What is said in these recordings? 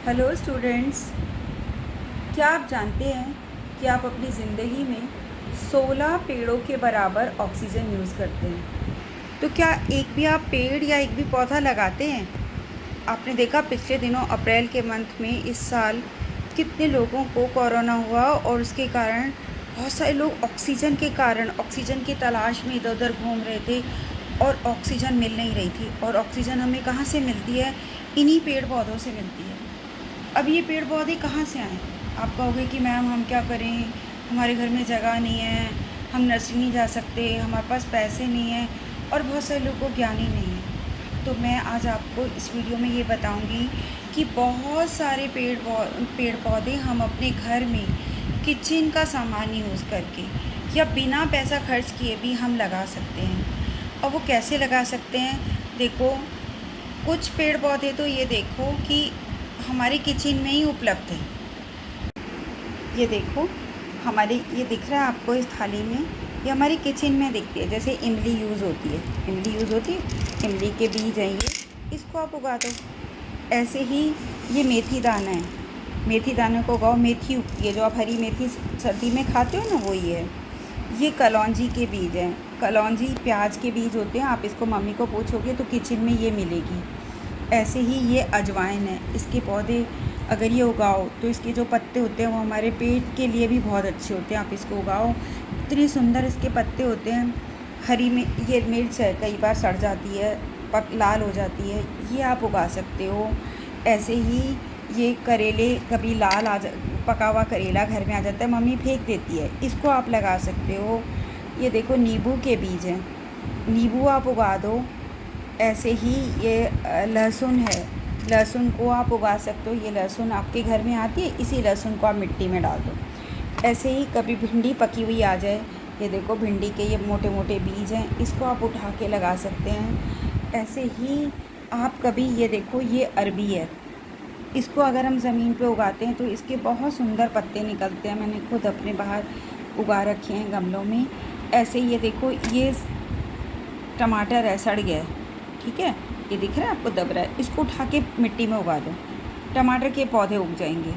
Hello students, क्या आप जानते हैं कि आप अपनी ज़िंदगी में 16 पेड़ों के बराबर ऑक्सीजन यूज़ करते हैं। तो क्या एक भी आप पेड़ या एक भी पौधा लगाते हैं? आपने देखा पिछले दिनों अप्रैल के मंथ में इस साल कितने लोगों को कोरोना हुआ और उसके कारण बहुत सारे लोग ऑक्सीजन के कारण ऑक्सीजन की तलाश में इधर उधर घूम रहे थे और ऑक्सीजन मिल नहीं रही थी। और ऑक्सीजन हमें कहाँ से मिलती है? इन्हीं पेड़ पौधों से मिलती है। अब ये पेड़ पौधे कहाँ से आए? आप कहोगे कि मैम हम क्या करें, हमारे घर में जगह नहीं है, हम नर्सरी नहीं जा सकते, हमारे पास पैसे नहीं हैं और बहुत सारे लोगों को ज्ञान ही नहीं है। तो मैं आज आपको इस वीडियो में ये बताऊंगी कि बहुत सारे पेड़ पौधे हम अपने घर में किचन का सामान यूज़ करके या बिना पैसा खर्च किए भी हम लगा सकते हैं। और वो कैसे लगा सकते हैं? देखो, कुछ पेड़ पौधे तो ये देखो कि हमारे किचन में ही उपलब्ध है। ये देखो, हमारे ये दिख रहा है आपको इस थाली में, ये हमारी किचन में दिखती है। जैसे इमली यूज़ होती है, इमली के बीज हैं ये, इसको आप उगा दो। ऐसे ही ये मेथी दाना है, मेथी दाने को उगाओ। मेथी उगती है, जो आप हरी मेथी सर्दी में खाते हो ना, वो ये है। ये कलौंजी के बीज हैं, कलौंजी प्याज के बीज होते हैं। आप इसको मम्मी को पूछोगे तो किचन में ये मिलेगी। ऐसे ही ये अजवाइन है, इसके पौधे अगर ये उगाओ तो इसके जो पत्ते होते हैं वो हमारे पेट के लिए भी बहुत अच्छे होते हैं। आप इसको उगाओ, इतने सुंदर इसके पत्ते होते हैं। हरी में ये मिर्च है, कई बार सड़ जाती है, लाल हो जाती है, ये आप उगा सकते हो। ऐसे ही ये करेले, कभी लाल पका हुआ करेला घर में आ जाता है, मम्मी फेंक देती है, इसको आप लगा सकते हो। ये देखो, नींबू के बीज हैं, नींबू आप उगा दो। ऐसे ही ये लहसुन है, लहसुन को आप उगा सकते हो। ये लहसुन आपके घर में आती है, इसी लहसुन को आप मिट्टी में डाल दो। ऐसे ही कभी भिंडी पकी हुई आ जाए, ये देखो भिंडी के ये मोटे मोटे बीज हैं, इसको आप उठा के लगा सकते हैं। ऐसे ही आप कभी ये देखो, ये अरबी है, इसको अगर हम ज़मीन पे उगाते हैं तो इसके बहुत सुंदर पत्ते निकलते हैं। मैंने खुद अपने बाहर उगा रखे हैं गमलों में। ऐसे ये देखो, ये टमाटर है, सड़ गया है, ठीक है, ये दिख रहा है आपको, दब रहा है, इसको उठा के मिट्टी में उगा दो, टमाटर के पौधे उग जाएंगे।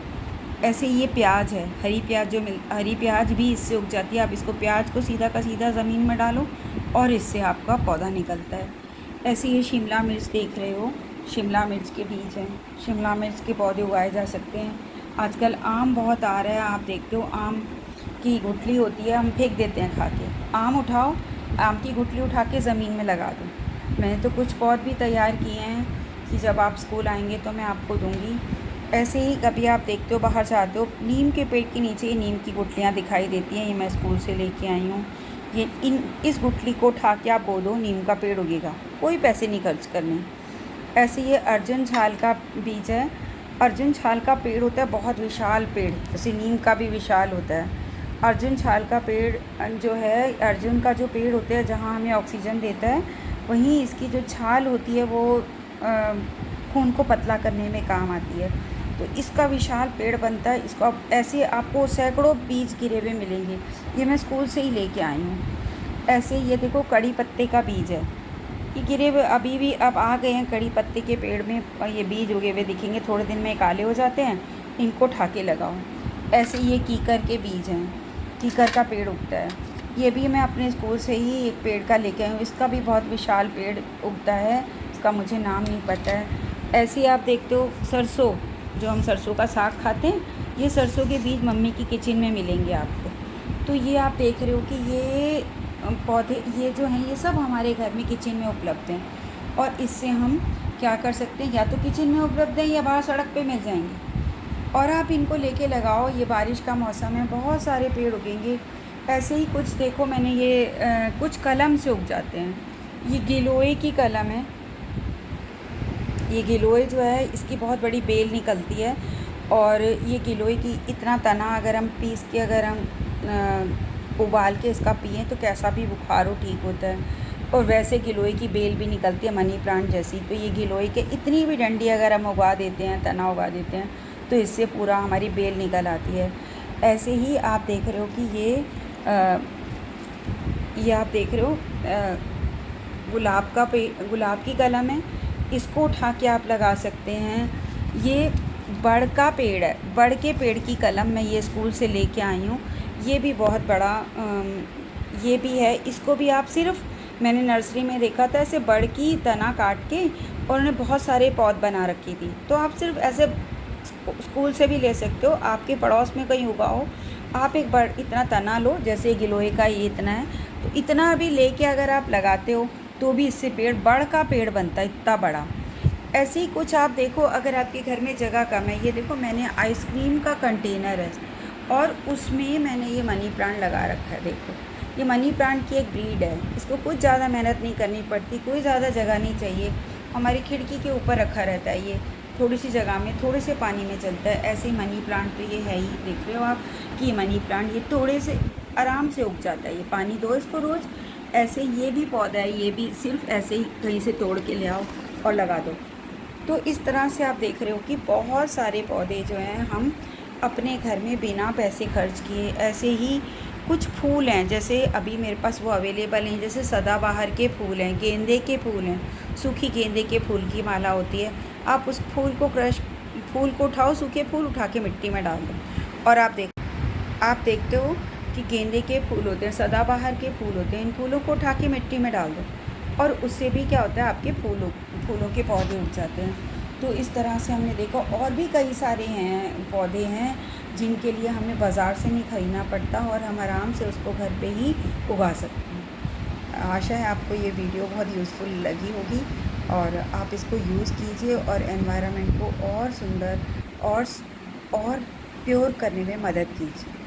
ऐसे ये प्याज है, हरी प्याज भी इससे उग जाती है। आप इसको, प्याज को सीधा का सीधा ज़मीन में डालो और इससे आपका पौधा निकलता है। ऐसे ये शिमला मिर्च देख रहे हो, शिमला मिर्च के बीज हैं, शिमला मिर्च के पौधे उगाए जा सकते हैं। आजकल आम बहुत आ रहा है, आप देखते हो आम की गुठली होती है, हम फेंक देते हैं खा के। आम उठाओ, आम की गुठली उठा के ज़मीन में लगा दो। मैंने तो कुछ पौध भी तैयार किए हैं कि जब आप स्कूल आएंगे तो मैं आपको दूंगी। ऐसे ही कभी आप देखते हो, बाहर जाते हो, नीम के पेड़ के नीचे ये नीम की गुठलियाँ दिखाई देती हैं, ये मैं स्कूल से लेके आई हूँ। ये इस गुठली को उठा के आप बो दो, नीम का पेड़ उगेगा, कोई पैसे नहीं खर्च करने। ऐसे ये अर्जुन छाल का बीज है, अर्जुन छाल का पेड़ होता है बहुत विशाल पेड़, जैसे नीम का भी विशाल होता है। अर्जुन छाल का पेड़ जो है, अर्जुन का जो पेड़ होता है जहाँ हमें ऑक्सीजन देता है, वहीं इसकी जो छाल होती है वो खून को पतला करने में काम आती है। तो इसका विशाल पेड़ बनता है। इसको आप ऐसे, आपको सैकड़ों बीज गिरे हुए मिलेंगे, ये मैं स्कूल से ही लेके आई हूँ। ऐसे ये देखो, कड़ी पत्ते का बीज है, ये गिरे हुए अभी भी अब आ गए हैं कड़ी पत्ते के पेड़ में, ये बीज उगे हुए दिखेंगे, थोड़े दिन में काले हो जाते हैं, इनको उठा के लगाओ। ऐसे ये कीकर के बीज हैं, कीकर का पेड़ उगता है, ये भी मैं अपने स्कूल से ही एक पेड़ का लेके आई हूँ, इसका भी बहुत विशाल पेड़ उगता है, इसका मुझे नाम नहीं पता है। ऐसे ही आप देखते हो सरसों, जो हम सरसों का साग खाते हैं, ये सरसों के बीज मम्मी की किचन में मिलेंगे आपको। तो ये आप देख रहे हो कि ये पौधे, ये जो हैं, ये सब हमारे घर में किचन में उपलब्ध हैं। और इससे हम क्या कर सकते हैं, या तो किचन में उपलब्ध हैं या बाहर सड़क पे मिल जाएंगे, और आप इनको लेके लगाओ। ये बारिश का मौसम है, बहुत सारे पेड़ उगेंगे। ऐसे ही कुछ देखो, मैंने ये कुछ कलम से उग जाते हैं। ये गिलोय की कलम है, ये गिलोय जो है, इसकी बहुत बड़ी बेल निकलती है। और ये गिलोय की इतना तना अगर हम पीस के, अगर हम उबाल के इसका पिएँ तो कैसा भी बुखार हो ठीक होता है। और वैसे गिलोय की बेल भी निकलती है मनी प्लांट जैसी। तो ये गिलोय के इतनी भी डंडी अगर हम उगा देते हैं, तना उगा देते हैं, तो इससे पूरा हमारी बेल निकल आती है। ऐसे ही आप देख रहे हो कि ये आप देख रहे हो गुलाब की कलम है, इसको उठा के आप लगा सकते हैं। ये बड़ का पेड़ है, बड़ के पेड़ की कलम मैं ये स्कूल से लेके आई हूँ। ये भी बहुत बड़ा ये भी है। इसको भी आप सिर्फ, मैंने नर्सरी में देखा था, ऐसे बड़ की तना काट के और उन्होंने बहुत सारे पौध बना रखी थी। तो आप सिर्फ ऐसे स्कूल से भी ले सकते हो, आपके पड़ोस में कहीं उगा हो, आप एक बड़ इतना तना लो, जैसे गिलोय का ये इतना है, तो इतना भी लेके अगर आप लगाते हो तो भी इससे पेड़, बड़ का पेड़ बनता है इतना बड़ा। ऐसे ही कुछ आप देखो, अगर आपके घर में जगह कम है, ये देखो मैंने आइसक्रीम का कंटेनर है और उसमें मैंने ये मनी प्लांट लगा रखा है। देखो ये मनी प्लांट की एक ब्रीड है, इसको कुछ ज़्यादा मेहनत नहीं करनी पड़ती, कोई ज़्यादा जगह नहीं चाहिए। हमारी खिड़की के ऊपर रखा रहता है, ये थोड़ी सी जगह में थोड़े से पानी में चलता है। ऐसे ही मनी प्लांट तो ये है ही, देख रहे हो आप कि ये मनी प्लांट ये थोड़े से आराम से उग जाता है। ये पानी दो इसको रोज़। ऐसे ये भी पौधा है, ये भी सिर्फ ऐसे ही कहीं से तोड़ के ले आओ और लगा दो। तो इस तरह से आप देख रहे हो कि बहुत सारे पौधे जो हैं हम अपने घर में बिना पैसे खर्च किए, ऐसे ही कुछ फूल हैं, जैसे अभी मेरे पास वो अवेलेबल हैं, जैसे सदाबहार के फूल हैं, गेंदे के फूल हैं, सूखी गेंदे के फूल की माला होती है। आप उस फूल को उठाओ, सूखे फूल उठा के मिट्टी में डाल दो और आप देखते हो कि गेंदे के फूल होते हैं, सदाबहार के फूल होते हैं, इन फूलों को उठा के मिट्टी में डाल दो और उससे भी क्या होता है, आपके फूलों के पौधे उग जाते हैं। तो इस तरह से हमने देखा, और भी कई सारे हैं पौधे हैं जिनके लिए हमें बाज़ार से नहीं ख़रीदना पड़ता और हम आराम से उसको घर पे ही उगा सकते हैं। आशा है आपको ये वीडियो बहुत यूज़फुल लगी होगी और आप इसको यूज़ कीजिए और एनवायरनमेंट को और सुंदर और प्योर करने में मदद कीजिए।